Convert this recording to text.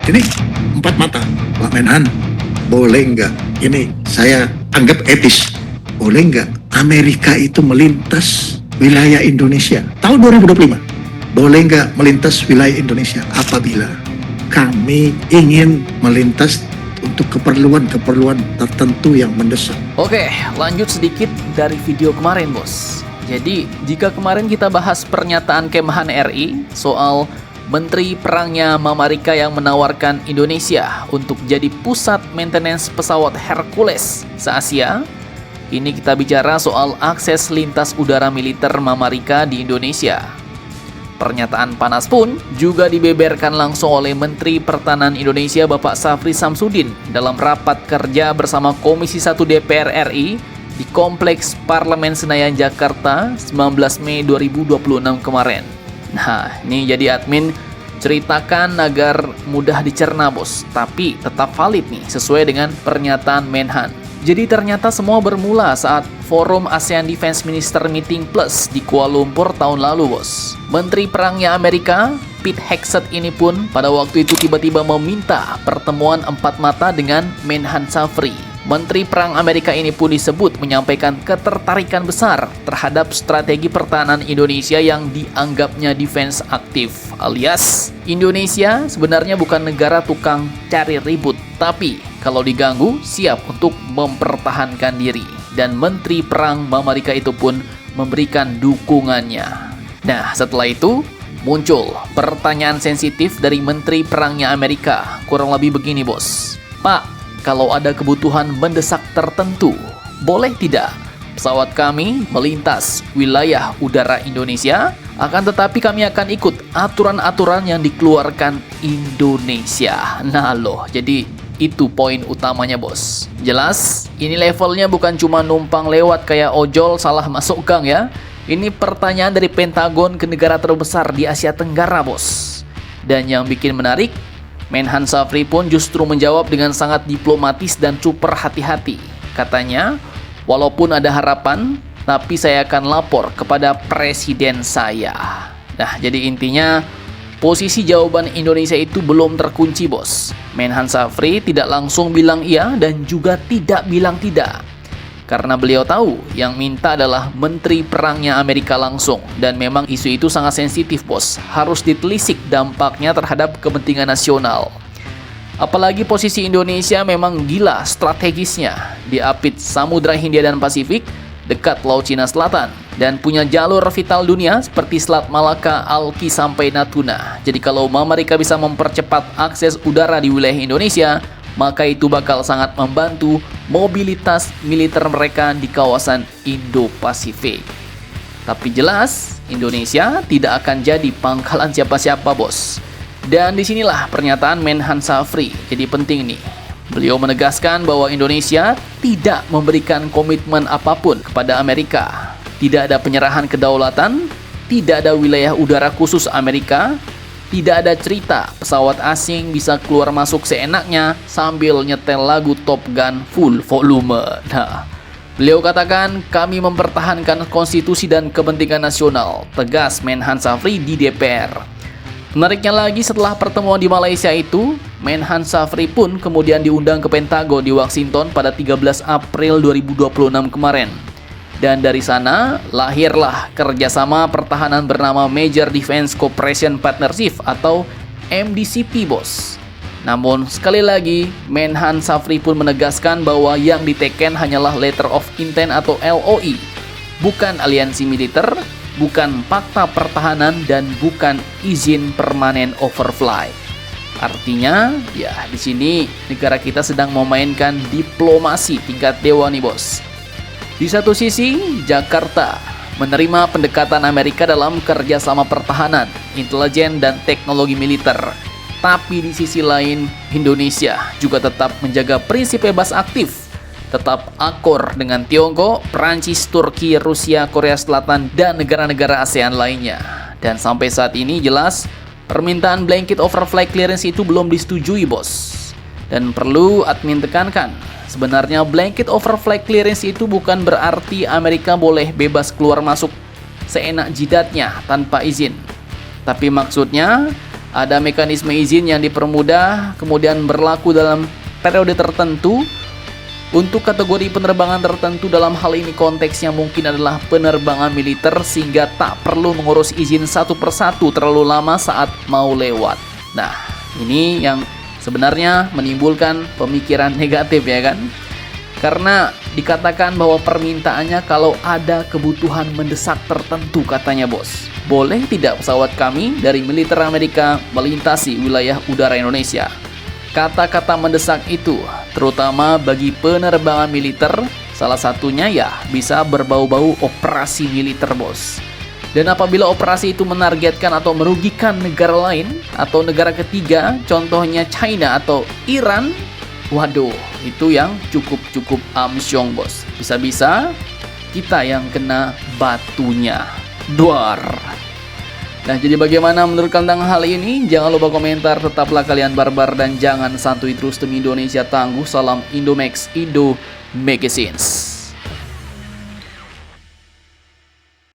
Ini empat mata, Pak Menhan, boleh nggak? Ini saya anggap etis. Boleh nggak Amerika itu melintas wilayah Indonesia tahun 2025? Boleh nggak melintas wilayah Indonesia apabila kami ingin melintas untuk keperluan tertentu yang mendesak? Oke, lanjut sedikit dari video kemarin, Bos. Jadi, jika kemarin kita bahas pernyataan Kemhan RI soal Menteri Perangnya Mamarika yang menawarkan Indonesia untuk jadi pusat maintenance pesawat Hercules se-Asia, ini kita bicara soal akses lintas udara militer Mamarika di Indonesia. Pernyataan panas pun juga dibeberkan langsung oleh Menteri Pertahanan Indonesia Bapak Syafri Samsudin dalam rapat kerja bersama Komisi 1 DPR RI di Kompleks Parlemen Senayan Jakarta 19 Mei 2026 kemarin. Nah, ini jadi admin ceritakan agar mudah dicerna, Bos, tapi tetap valid nih sesuai dengan pernyataan Menhan. Jadi ternyata semua bermula saat Forum ASEAN Defense Minister Meeting Plus di Kuala Lumpur tahun lalu, Bos. Menteri Perangnya Amerika, Pete Hegseth ini pun pada waktu itu tiba-tiba meminta pertemuan empat mata dengan Menhan Syafri. Menteri Perang Amerika ini pun disebut menyampaikan ketertarikan besar terhadap strategi pertahanan Indonesia yang dianggapnya defense aktif, alias Indonesia sebenarnya bukan negara tukang cari ribut, tapi kalau diganggu siap untuk mempertahankan diri. Dan Menteri Perang Amerika itu pun memberikan dukungannya. Nah, setelah itu muncul pertanyaan sensitif dari Menteri Perangnya Amerika, kurang lebih begini, Bos. Pak, kalau ada kebutuhan mendesak tertentu, boleh tidak pesawat kami melintas wilayah udara Indonesia? Akan tetapi kami akan ikut aturan-aturan yang dikeluarkan Indonesia. Nah loh, jadi itu poin utamanya, Bos. Jelas, ini levelnya bukan cuma numpang lewat kayak ojol salah masuk gang ya. Ini pertanyaan dari Pentagon ke negara terbesar di Asia Tenggara, Bos. Dan yang bikin menarik, Menhan Syafri pun justru menjawab dengan sangat diplomatis dan super hati-hati. Katanya, walaupun ada harapan, tapi saya akan lapor kepada presiden saya. Nah, jadi intinya posisi jawaban Indonesia itu belum terkunci, Bos. Menhan Syafri tidak langsung bilang iya dan juga tidak bilang tidak. Karena beliau tahu yang minta adalah Menteri Perangnya Amerika langsung. Dan memang isu itu sangat sensitif, Bos. Harus ditelisik dampaknya terhadap kepentingan nasional. Apalagi posisi Indonesia memang gila strategisnya. Diapit Samudra Hindia dan Pasifik, dekat Laut Cina Selatan. Dan punya jalur vital dunia seperti Selat Malaka, Alki sampai Natuna. Jadi kalau Amerika bisa mempercepat akses udara di wilayah Indonesia, maka itu bakal sangat membantu mobilitas militer mereka di kawasan Indo-Pasifik. Tapi jelas, Indonesia tidak akan jadi pangkalan siapa-siapa, Bos. Dan disinilah pernyataan Menhan Syafri jadi penting nih. Beliau menegaskan bahwa Indonesia tidak memberikan komitmen apapun kepada Amerika. Tidak ada penyerahan kedaulatan, tidak ada wilayah udara khusus Amerika, tidak ada cerita pesawat asing bisa keluar masuk seenaknya sambil nyetel lagu Top Gun full volume. Nah, beliau katakan kami mempertahankan konstitusi dan kepentingan nasional, tegas Menhan Syafri di DPR. Menariknya lagi, setelah pertemuan di Malaysia itu, Menhan Syafri pun kemudian diundang ke Pentagon di Washington pada 13 April 2026 kemarin. Dan dari sana lahirlah kerjasama pertahanan bernama Major Defense Cooperation Partnership atau MDCP, Bos. Namun sekali lagi Menhan Syafri pun menegaskan bahwa yang diteken hanyalah Letter of Intent atau LOI, bukan aliansi militer, bukan fakta pertahanan, dan bukan izin permanen overfly. Artinya, ya di sini negara kita sedang memainkan diplomasi tingkat dewa nih, Bos. Di satu sisi, Jakarta menerima pendekatan Amerika dalam kerjasama pertahanan, intelijen, dan teknologi militer. Tapi di sisi lain, Indonesia juga tetap menjaga prinsip bebas aktif, tetap akor dengan Tiongkok, Prancis, Turki, Rusia, Korea Selatan, dan negara-negara ASEAN lainnya. Dan sampai saat ini jelas, permintaan blanket overflight clearance itu belum disetujui, Bos. Dan perlu admin tekankan, sebenarnya blanket overflight clearance itu bukan berarti Amerika boleh bebas keluar masuk seenak jidatnya tanpa izin. Tapi maksudnya, Ada mekanisme izin yang dipermudah, kemudian berlaku dalam periode tertentu. Untuk kategori penerbangan tertentu, dalam hal ini konteksnya mungkin adalah penerbangan militer, sehingga tak perlu mengurus izin satu persatu terlalu lama saat mau lewat. Nah, ini yang sebenarnya menimbulkan pemikiran negatif ya kan? Karena dikatakan bahwa permintaannya kalau ada kebutuhan mendesak tertentu katanya bos. Boleh tidak pesawat kami dari militer Amerika melintasi wilayah udara Indonesia? Kata-kata mendesak itu terutama bagi penerbangan militer, salah satunya ya bisa berbau-bau operasi militer bos. Dan apabila operasi itu menargetkan atau merugikan negara lain atau negara ketiga, contohnya China atau Iran, waduh, itu yang cukup amsyong bos. Bisa-bisa kita yang kena batunya. Duar. Nah, jadi bagaimana menurut kalian tentang hal ini? Jangan lupa komentar, tetaplah kalian barbar dan jangan santuy terus demi Indonesia tangguh. Salam Indomax, Indo Magazines.